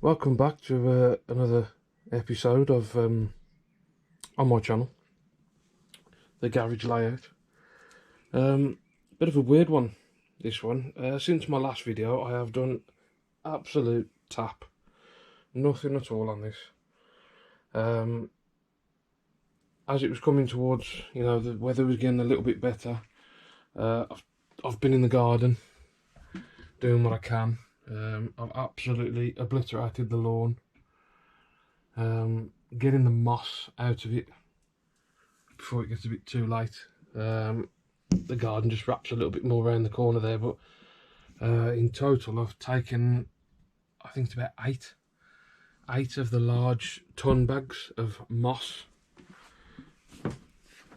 Welcome back to another episode of on my channel, the garage layout. Bit of a weird one, this one. Since my last video, I have done absolute tap, nothing at all on this. As it was coming towards, the weather was getting a little bit better. I've been in the garden doing what I can. I've absolutely obliterated the lawn, getting the moss out of it before it gets a bit too late. The garden just wraps a little bit more around the corner there, but in total I've taken, I think it's about eight of the large ton bags of moss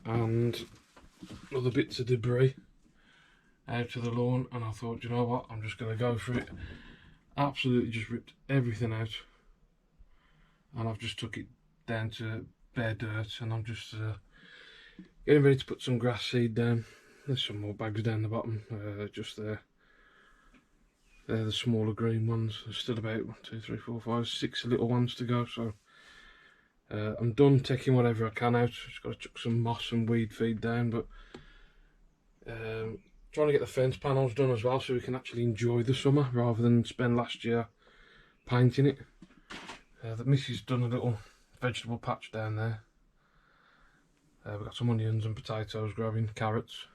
and other bits of debris out of the lawn, and I thought, you know what, I'm just going to go for it. Absolutely just ripped everything out, and I've just took it down to bare dirt, and I'm just getting ready to put some grass seed down. There's some more bags down the bottom, just there. They're the smaller green ones. There's still about 1, 2, 3, 4, 5, 6 little ones to go, so I'm done taking whatever I can out. Just got to chuck some moss and weed feed down, but trying to get the fence panels done as well, so we can actually enjoy the summer rather than spend last year painting it. The missus done a little vegetable patch down there. We've got some onions and potatoes growing, carrots.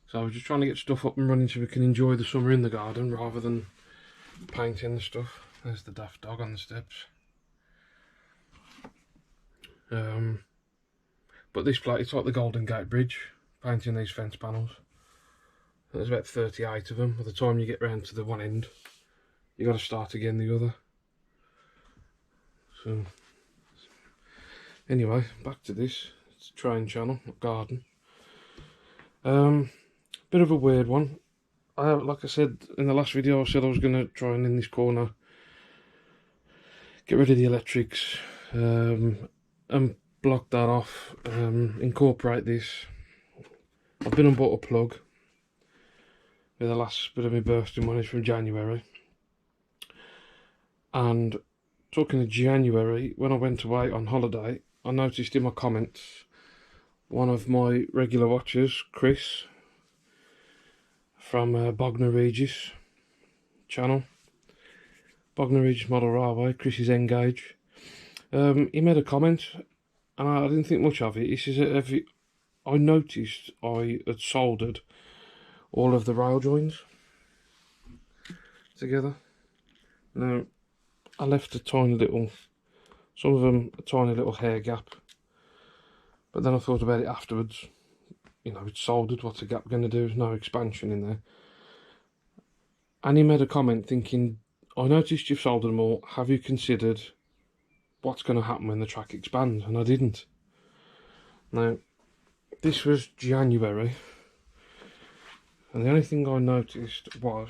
So we're just trying to get stuff up and running so we can enjoy the summer in the garden rather than painting the stuff. There's the daft dog on the steps. But this place, it's like the Golden Gate Bridge, painting these fence panels. There's about 38 of them. By the time you get round to the one end, you got to start again the other. So anyway, back to this. It's a train channel, not garden. Bit of a weird one. Like I said in the last video, I said I was going to try and in this corner get rid of the electrics and block that off, incorporate this. I've been and bought a plug with the last bit of my bursting money from January, and talking of January, when I went away on holiday, I noticed in my comments one of my regular watchers, Chris from Bognor Regis channel, Bognor Regis Model Railway, Chris's Engage. He made a comment, and I didn't think much of it. He says, I noticed I had soldered all of the rail joins together. Now, I left a tiny little, some of them a tiny little hair gap, but then I thought about it afterwards. It's soldered, what's a gap going to do? There's no expansion in there. And he made a comment thinking, I noticed you've soldered them all, have you considered what's going to happen when the track expands? And I didn't. Now, this was January, and the only thing I noticed was,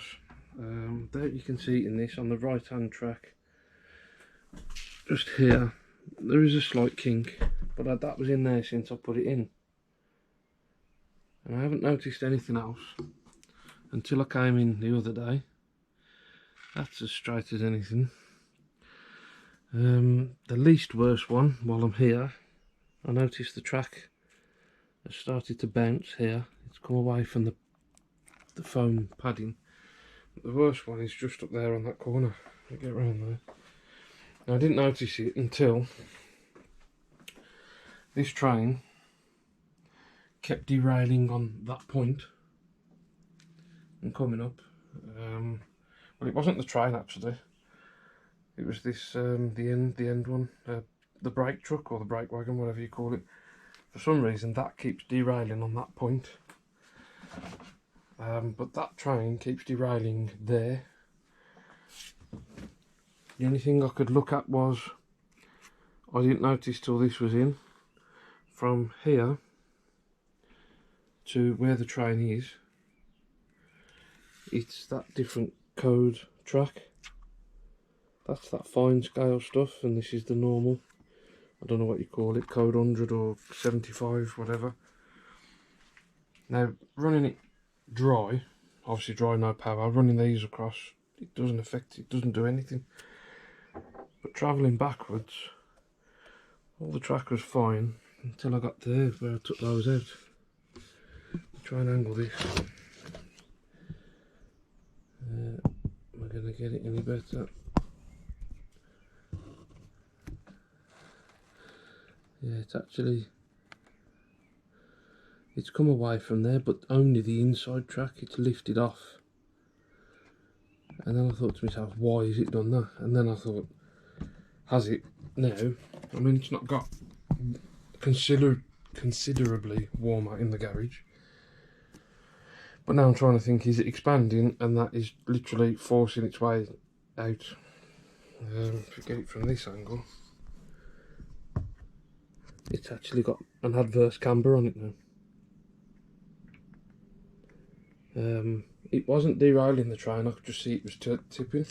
there you can see in this, on the right hand track, just here, there is a slight kink, but that was in there since I put it in. And I haven't noticed anything else until I came in the other day. That's as straight as anything. The least worst one, while I'm here, I noticed the track has started to bounce here. It's come away from the foam padding. But the worst one is just up there on that corner. I'll get around there. Now, I didn't notice it until this train kept derailing on that point and coming up. Well, it wasn't the train actually. It was this the end one, the brake truck or the brake wagon, whatever you call it. For some reason, that keeps derailing on that point. But that train keeps derailing there. The only thing I could look at was, I didn't notice till this was in, from here to where the train is, it's that different code track. That's that fine scale stuff, and this is the normal, I don't know what you call it, code 100 or 75, whatever. Now, running it dry, obviously dry, no power, running these across, it doesn't affect, it doesn't do anything. But travelling backwards, all the track was fine until I got there where I took those out. Try and angle this. Am I going to get it any better? Yeah, it's come away from there, but only the inside track. It's lifted off. And then I thought to myself, why has it done that? And then I thought, has it now? I mean, it's not got considerably warmer in the garage. But now I'm trying to think, is it expanding? And that is literally forcing its way out. If you get it from this angle, it's actually got an adverse camber on it now. It wasn't derailing the train, I could just see it was tipping.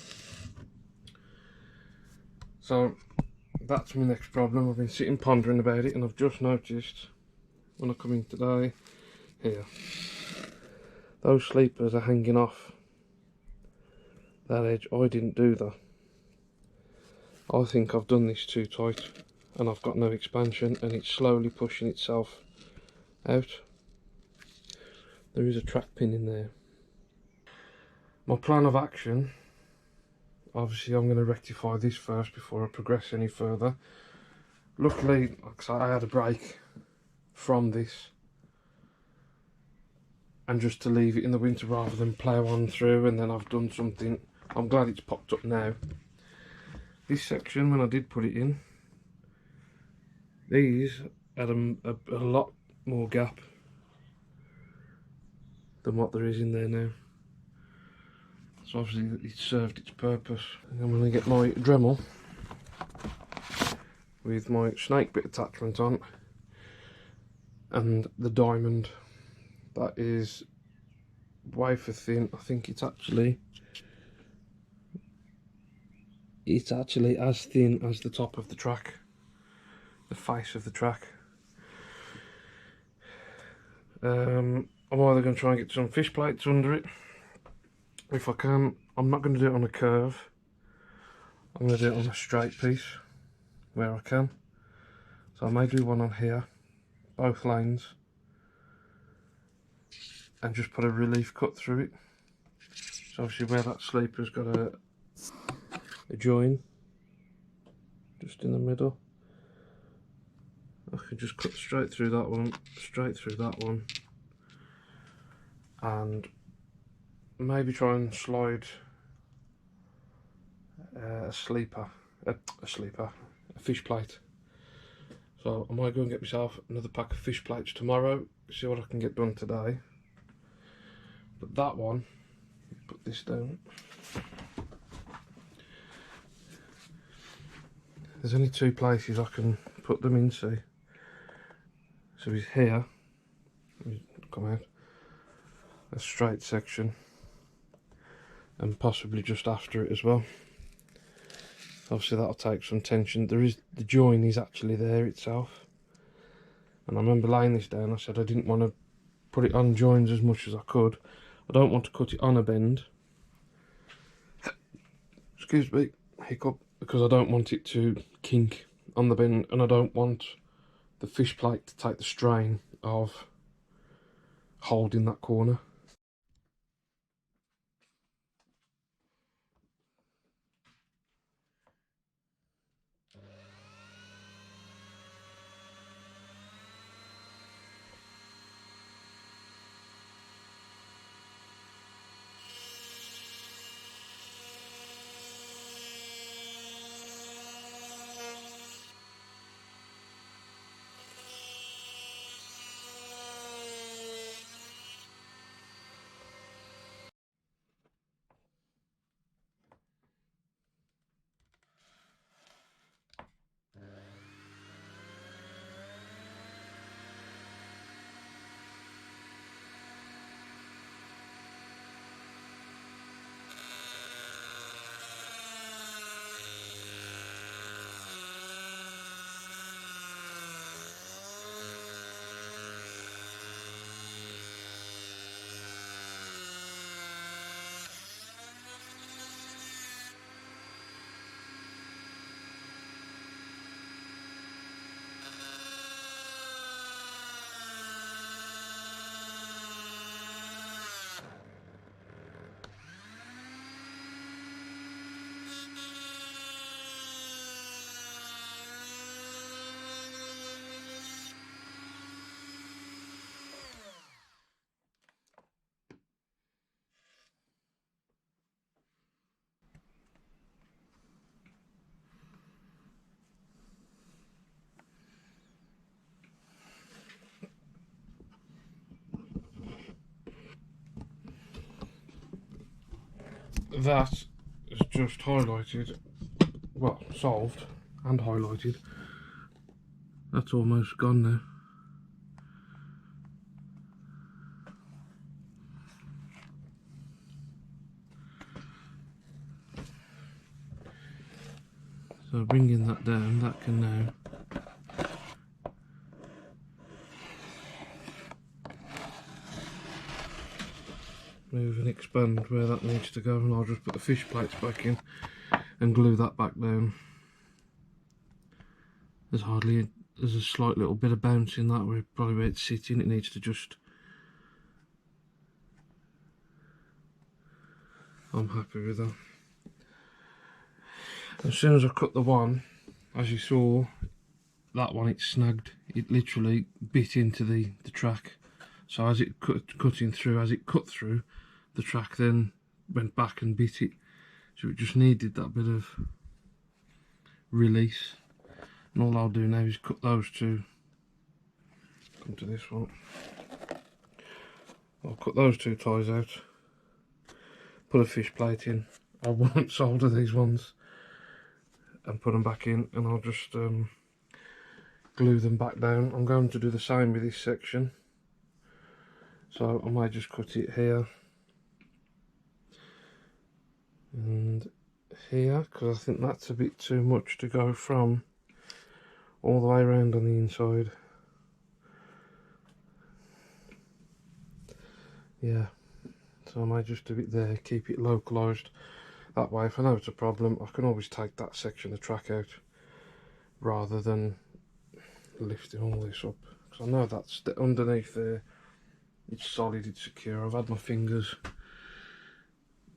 So that's my next problem. I've been sitting pondering about it, and I've just noticed when I come in today, here, those sleepers are hanging off that edge. I didn't do that. I think I've done this too tight, and I've got no expansion, and it's slowly pushing itself out. There is a track pin in there. My plan of action, obviously I'm going to rectify this first before I progress any further. Luckily, like I said, I had a break from this, and just to leave it in the winter rather than plough on through, and then I've done something. I'm glad it's popped up now. This section, when I did put it in, these had a lot more gap than what there is in there now. So obviously it served its purpose. And I'm going to get my Dremel with my snake bit attachment on, and the diamond that is wafer thin. I think it's actually as thin as the top of the track, the face of the track. I'm either going to try and get some fish plates under it. If I can, I'm not going to do it on a curve. I'm going to do it on a straight piece where I can. So I may do one on here, both lanes, and just put a relief cut through it. So obviously where that sleeper's got a join just in the middle, I could just cut straight through that one, straight through that one, and maybe try and slide a fish plate. So I might go and get myself another pack of fish plates tomorrow, see what I can get done today. But that one, put this down. There's only two places I can put them in, see. So he's here, come out, a straight section, and possibly just after it as well. Obviously that'll take some tension. The join is actually there itself, and I remember laying this down, I said I didn't want to put it on joins as much as I could. I don't want to cut it on a bend, excuse me, hiccup, because I don't want it to kink on the bend, and I don't want the fish plate to take the strain of holding that corner. that is just highlighted, well, solved and highlighted. That's almost gone now. So bringing that down, that can now move and expand where that needs to go, and I'll just put the fish plates back in and glue that back down. There's a slight little bit of bounce in that where probably where it's sitting, it needs to just, I'm happy with that. As soon as I cut the one, as you saw, that one, it snagged, it literally bit into the track. So as it cutting through, as it cut through, the track then went back and bit it. So it just needed that bit of release. And all I'll do now is cut those two. Come to this one. I'll cut those two ties out. Put a fish plate in. I won't solder these ones and put them back in, and I'll just glue them back down. I'm going to do the same with this section, so I might just cut it here and here, because I think that's a bit too much to go from all the way around on the inside. Yeah, so I might just do it there, keep it localised. That way, if I know it's a problem, I can always take that section of track out rather than lifting all this up. Because I know that's underneath there, it's solid, it's secure. I've had my fingers,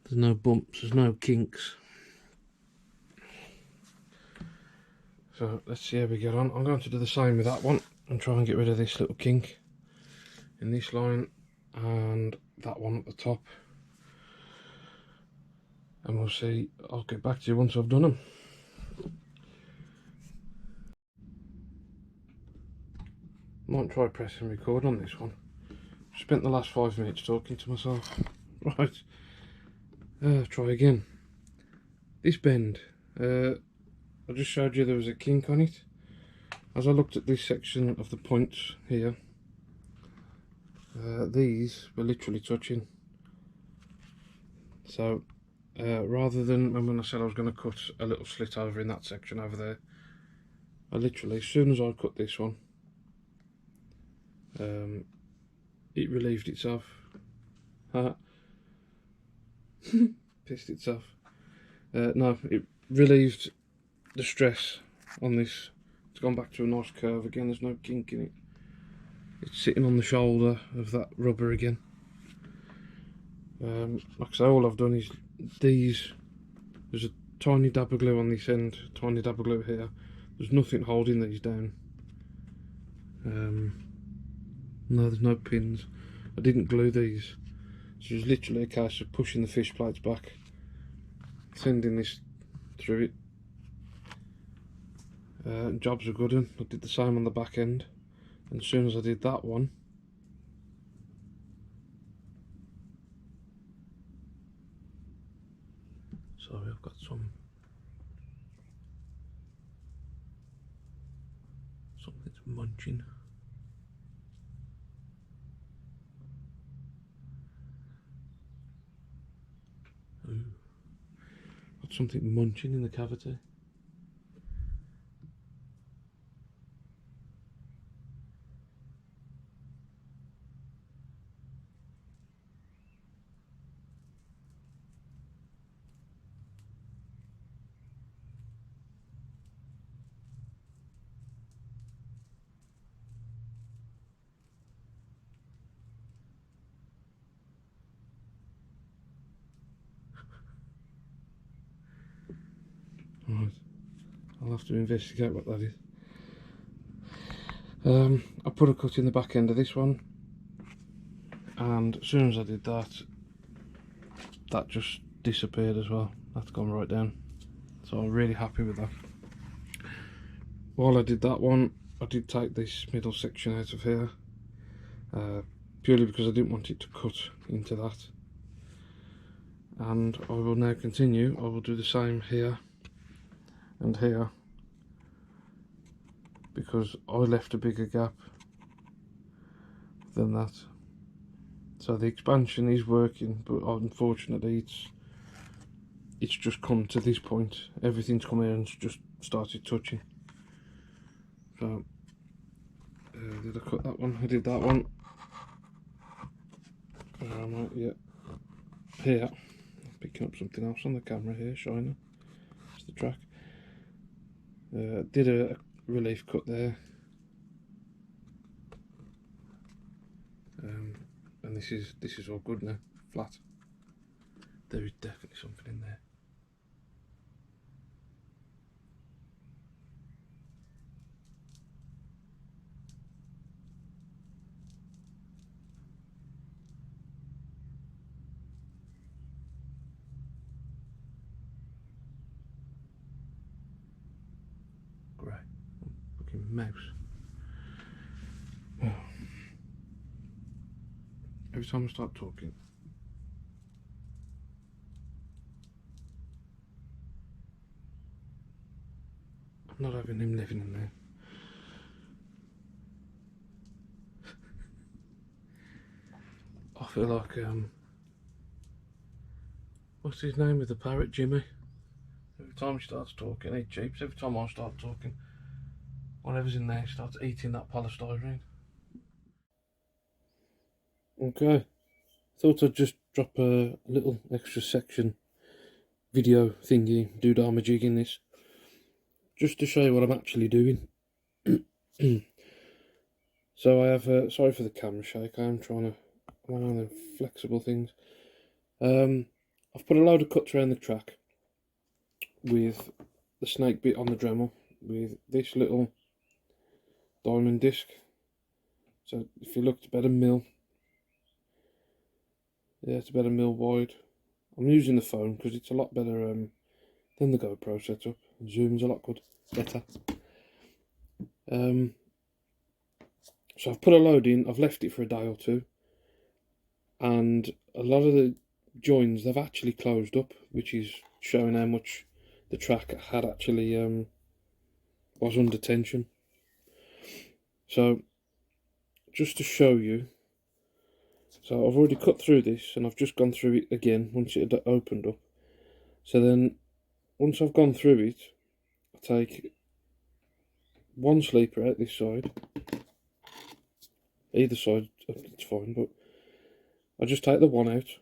there's no bumps, there's no kinks. So let's see how we get on. I'm going to do the same with that one and try and get rid of this little kink in this line and that one at the top. And we'll see, I'll get back to you once I've done them. Might try pressing record on this one. Spent the last 5 minutes talking to myself. Right, try again. This bend, I just showed you there was a kink on it. As I looked at this section of the points here, these were literally touching. So rather than when I said I was going to cut a little slit over in that section over there, I literally, as soon as I cut this one, it relieved itself. Pissed itself. No, it relieved the stress on this. It's gone back to a nice curve again, there's no kink in it. It's sitting on the shoulder of that rubber again. Like I say, all I've done is these, there's a tiny dab of glue on this end, tiny dab of glue here. There's nothing holding these down. No, there's no pins. I didn't glue these. So it's literally a case of pushing the fish plates back, sending this through it. Jobs are good, and I did the same on the back end. And as soon as I did that one, sorry, I've got something's munching. Ooh. Got something munching in the cavity. Right, I'll have to investigate what that is. I put a cut in the back end of this one, and as soon as I did that, that just disappeared as well. That's gone right down. So I'm really happy with that. While I did that one, I did take this middle section out of here, purely because I didn't want it to cut into that. and I will now continue. I will do the same here and here, because I left a bigger gap than that. So the expansion is working, but unfortunately it's just come to this point. Everything's come in and just started touching. So did I cut that one? I did that one. Yeah, here I'm picking up something else on the camera here, shining. It's the track. Did a relief cut there, and this is all good now, flat. There is definitely something in there. Great, fucking mouse. Every time I start talking, I'm not having him living in there. I feel like what's his name with the parrot, Jimmy? Every time he starts talking, he cheeps. Every time I start talking, whatever's in there starts eating that polystyrene. Okay, thought I'd just drop a little extra section video thingy, doodama jig in this, just to show you what I'm actually doing. So I have, sorry for the camera shake, I'm trying to, one of them flexible things. I've put a load of cuts around the track with the snake bit on the Dremel, with this little diamond disc. So if you look, it's about a mil. Yeah, it's about a mil wide. I'm using the phone because it's a lot better than the GoPro setup. Zoom's a lot better. So I've put a load in, I've left it for a day or two, and a lot of the joins, they've actually closed up, which is showing how much the track had actually was under tension. So just to show you, so I've already cut through this and I've just gone through it again once it had opened up. So then once I've gone through it, I take one sleeper out this side, either side, it's fine, but I just take the one out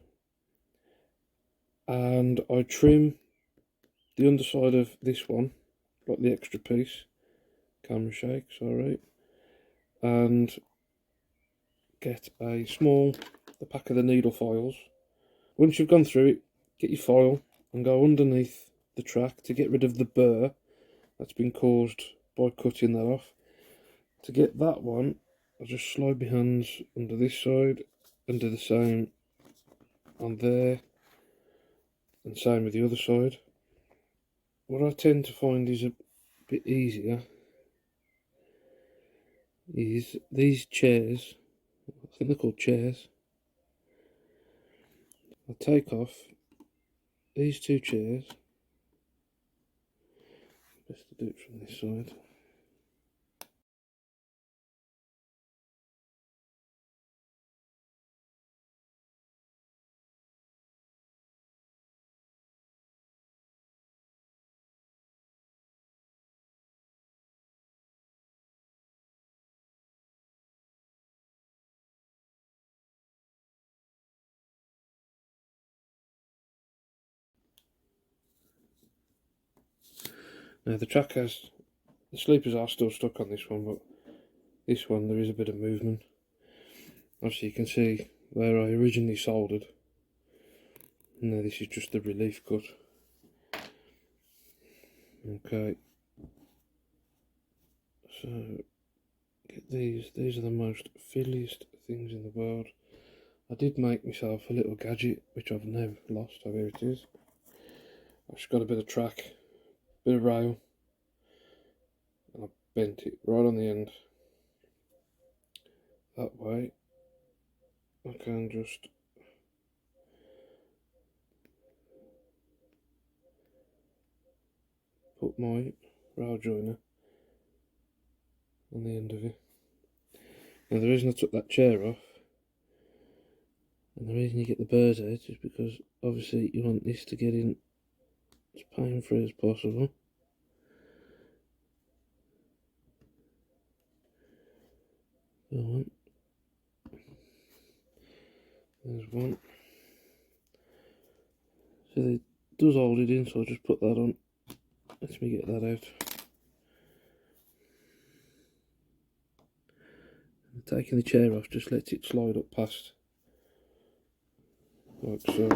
and I trim the underside of this one, like the extra piece. Camera shakes, alright. And get the pack of the needle files. Once you've gone through it, get your file and go underneath the track to get rid of the burr that's been caused by cutting that off. To get that one, I just slide my hands under this side and do the same on there, and same with the other side. What I tend to find is a bit easier is these chairs, I think they're called chairs. I take off these two chairs, best to do it from this side. Now the sleepers are still stuck on this one, but this one there is a bit of movement. Obviously you can see where I originally soldered. Now this is just the relief cut. Okay, so get these are the most fiddliest things in the world. I did make myself a little gadget which I've now lost. Oh, here it is. I've just got a bit of track, bit of rail, and I bent it right on the end. That way I can just put my rail joiner on the end of it. Now the reason I took that chair off, and the reason you get the burrs out, is because obviously you want this to get in as pain free as possible. Go on. There's one. So it does hold it in, so I'll just put that on. Let me get that out. And taking the chair off just lets it slide up past, like so.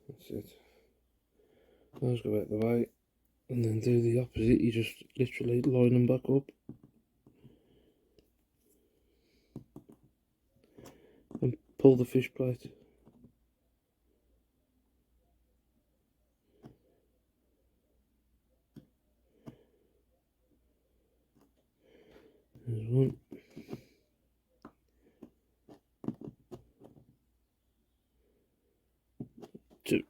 That's it. Those go out the way, and then do the opposite. You just literally line them back up and pull the fish plate. There's one. Two.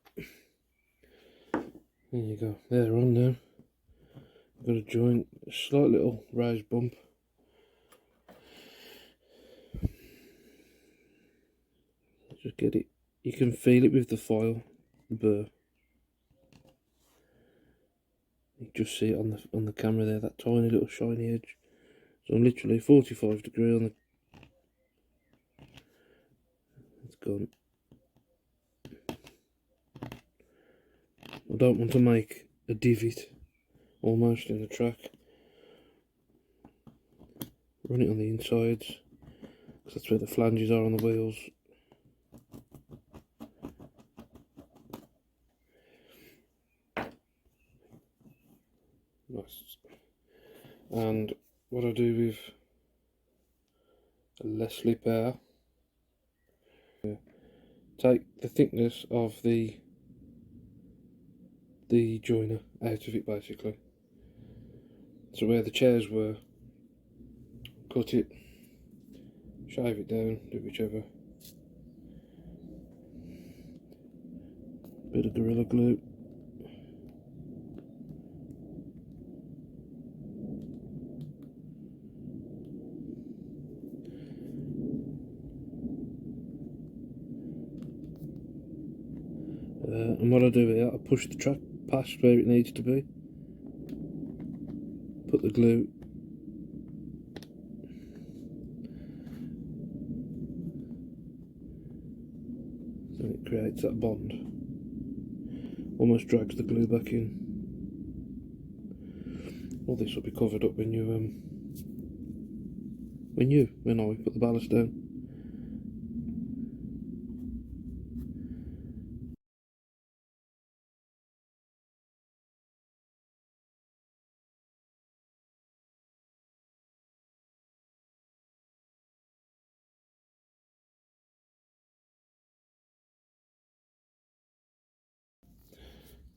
There you go. They're on now. I've got a joint, a slight little raised bump. Just get it. You can feel it with the file, the burr. You just see it on the camera there, that tiny little shiny edge. So I'm literally 45 degree on the. It's gone. I don't want to make a divot almost in the track. Run it on the insides, because that's where the flanges are on the wheels. Nice. And what I do with a Leslie pair, take the thickness of the joiner out of it basically. So where the chairs were, cut it, shave it down, do whichever. Bit of Gorilla Glue. And what I do here, I push the track past where it needs to be, put the glue, so it creates that bond, almost drags the glue back in. All this will be covered up when I put the ballast down.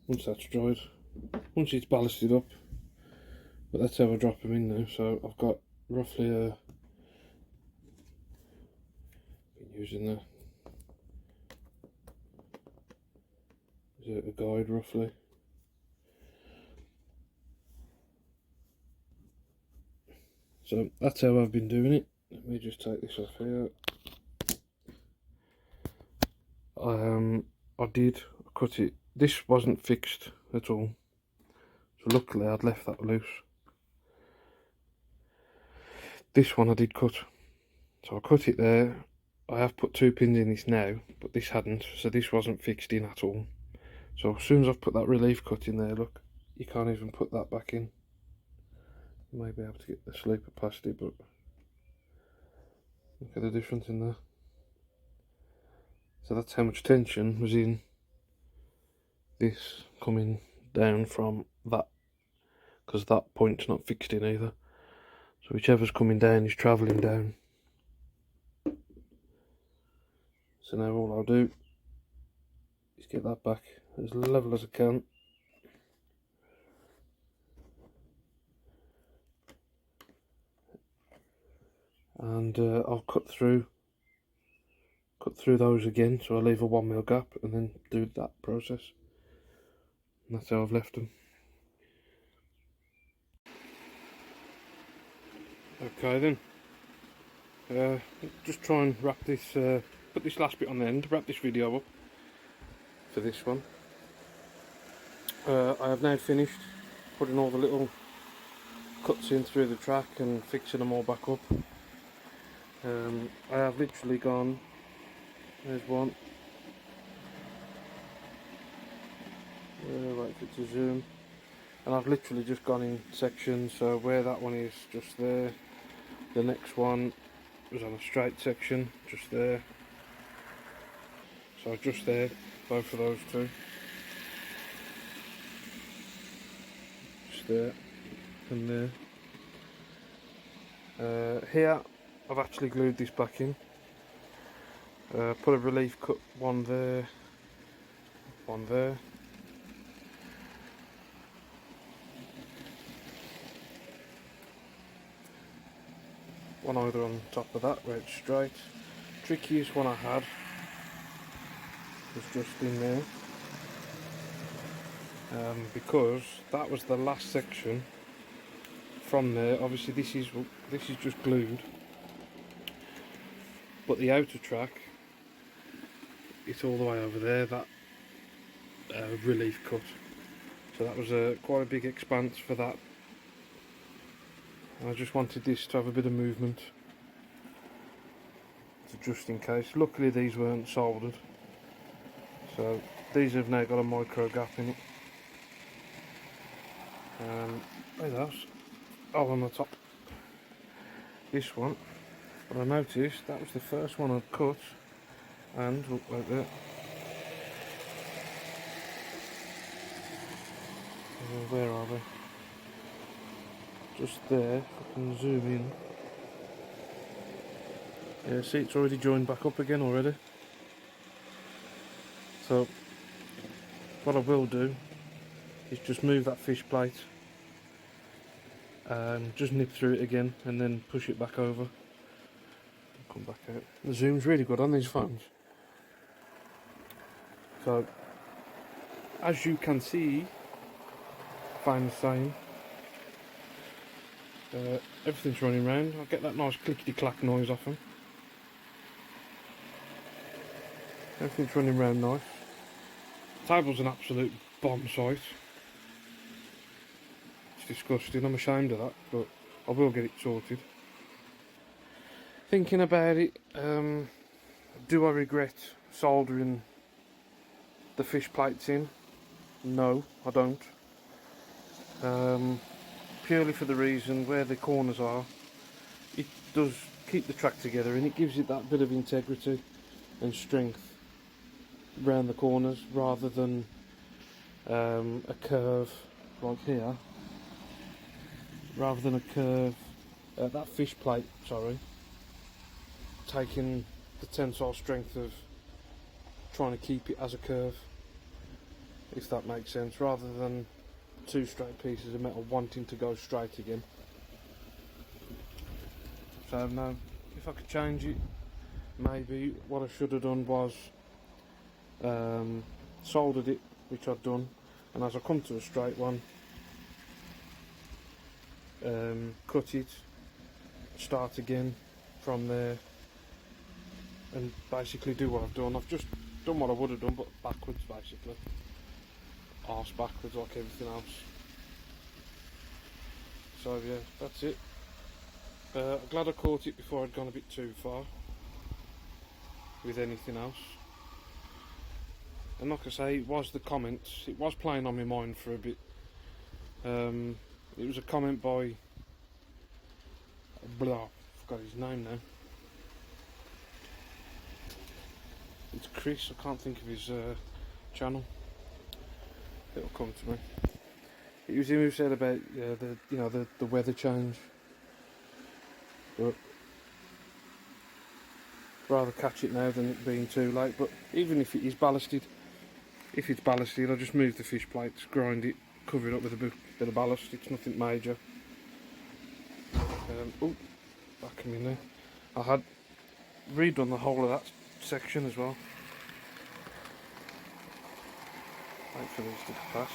Once that's dried, once it's ballasted up, but that's how I drop them in now. So I've got roughly been using a guide roughly. So that's how I've been doing it. Let me just take this off here. I cut it. This wasn't fixed at all, so luckily I'd left that loose. This one I did cut, so I cut it there. I have put 2 pins in this now, but this hadn't, so this wasn't fixed in at all. So as soon as I've put that relief cut in there, look, you can't even put that back in. You may be able to get the sleeper past it, but look at the difference in there. So that's how much tension was in this coming down from that, because that point's not fixed in either. So whichever's coming down is travelling down. So now all I'll do to get that back as level as I can. And I'll cut through those again, so I'll leave a 1mm gap and then do that process. And that's how I've left them. Okay then, just try and wrap this, put this last bit on the end, wrap this video up for this one. I have now finished putting all the little cuts in through the track and fixing them all back up. I have literally gone, there's one, wait for it to zoom, and I've literally just gone in sections, so where that one is, just there, the next one was on a straight section, just there, so just there, both of those two, just there and there. Here I've actually glued this back in, put a relief cut, one there, one there, one either on top of that where it's straight. Trickiest one I had was just in there, because that was the last section. From there, obviously this is just glued, but the outer track, it's all the way over there, that relief cut. So that was quite a big expanse for that. I just wanted this to have a bit of movement, so just in case. Luckily these weren't soldered, so these have now got a micro gap in it. Where's those? Oh, on the top. This one, but I noticed that was the first one I'd cut, and look like that. Where are they? Just there, if I can zoom in. Yeah, see, it's already joined back up again already. So what I will do is just move that fish plate and just nip through it again and then push it back over. Come back out. The zoom's really good on these phones. So as you can see, fine the same. Everything's running round. I'll get that nice clickety clack noise off them. Everything's running round nice. Table's an absolute bomb site. It's disgusting, I'm ashamed of that, but I will get it sorted. Thinking about it, do I regret soldering the fish plates in? No, I don't. Purely for the reason where the corners are, it does keep the track together and it gives it that bit of integrity and strength around the corners, rather than a curve like here, rather than a curve, that fish plate, sorry, taking the tensile strength of trying to keep it as a curve, if that makes sense, rather than two straight pieces of metal wanting to go straight again. So no, if I could change it, maybe what I should have done was soldered it, which I've done, and as I come to a straight one, cut it, start again from there, and basically do what I've done. I've just done what I would have done, but backwards, basically. Arse backwards like everything else. So yeah, that's it. I'm glad I caught it before I'd gone a bit too far with anything else. And like I say, it was the comments, it was playing on my mind for a bit. It was a comment by blah, I forgot his name now. It's Chris, I can't think of his channel. It'll come to me. It was him who said about the weather change. But rather catch it now than it being too late. But even if it is ballasted, if it's ballasted, I just move the fish plates, grind it, cover it up with a bit of ballast. It's nothing major. Oh, back in there. I had redone the whole of that section as well. Wait for these to pass.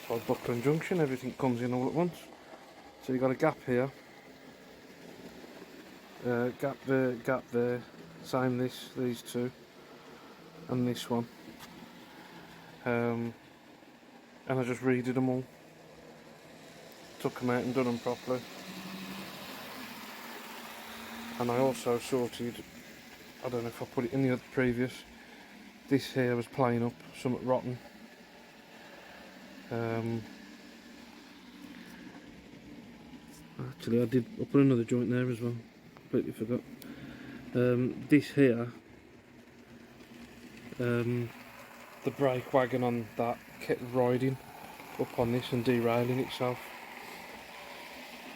So Buckland Junction, everything comes in all at once. So you've got a gap here, gap there, same these two, and this one. And I just redid them all, took them out and done them properly. And I also sorted, I don't know if I put it in the other previous, this here was playing up, somewhat rotten. Actually I put another joint there as well, completely forgot. This here, the brake wagon on that kept riding up on this and derailing itself.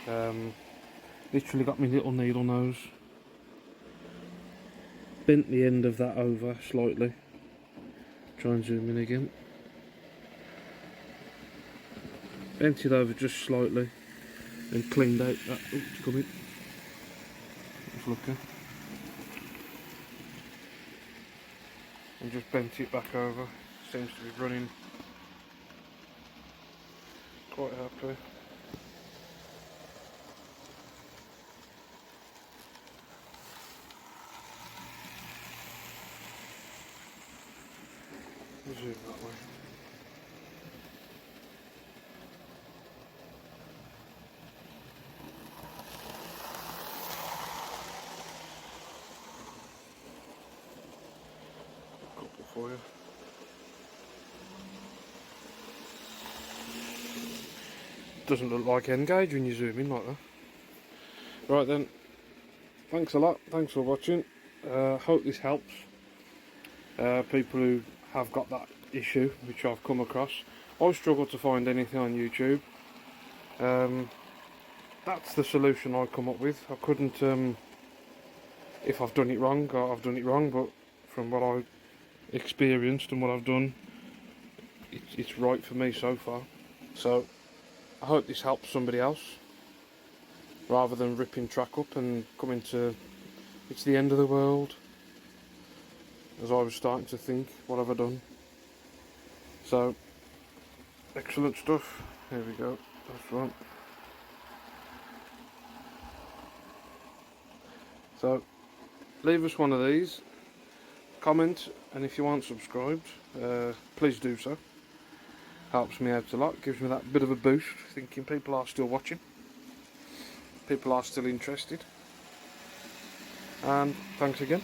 Literally got my little needle nose, bent the end of that over slightly, try and zoom in again, bent it over just slightly and cleaned out that, oh it's coming, let's look at, and just bent it back over. Seems to be running quite happily. Zoom that way. A couple for you. Doesn't look like N-gauge when you zoom in like that. Right then, thanks a lot, thanks for watching. Hope this helps people who have got that issue, which I've come across. I struggle to find anything on YouTube. That's the solution I come up with. I couldn't, if I've done it wrong, I've done it wrong, but from what I've experienced and what I've done, it's right for me so far. So I hope this helps somebody else, rather than ripping track up and coming to it's the end of the world, as I was starting to think, what have I done? So excellent stuff. Here we go, that's right. So leave us one of these, comment, and if you aren't subscribed, please do so. Helps me out a lot, gives me that bit of a boost, thinking people are still watching, people are still interested. And thanks again.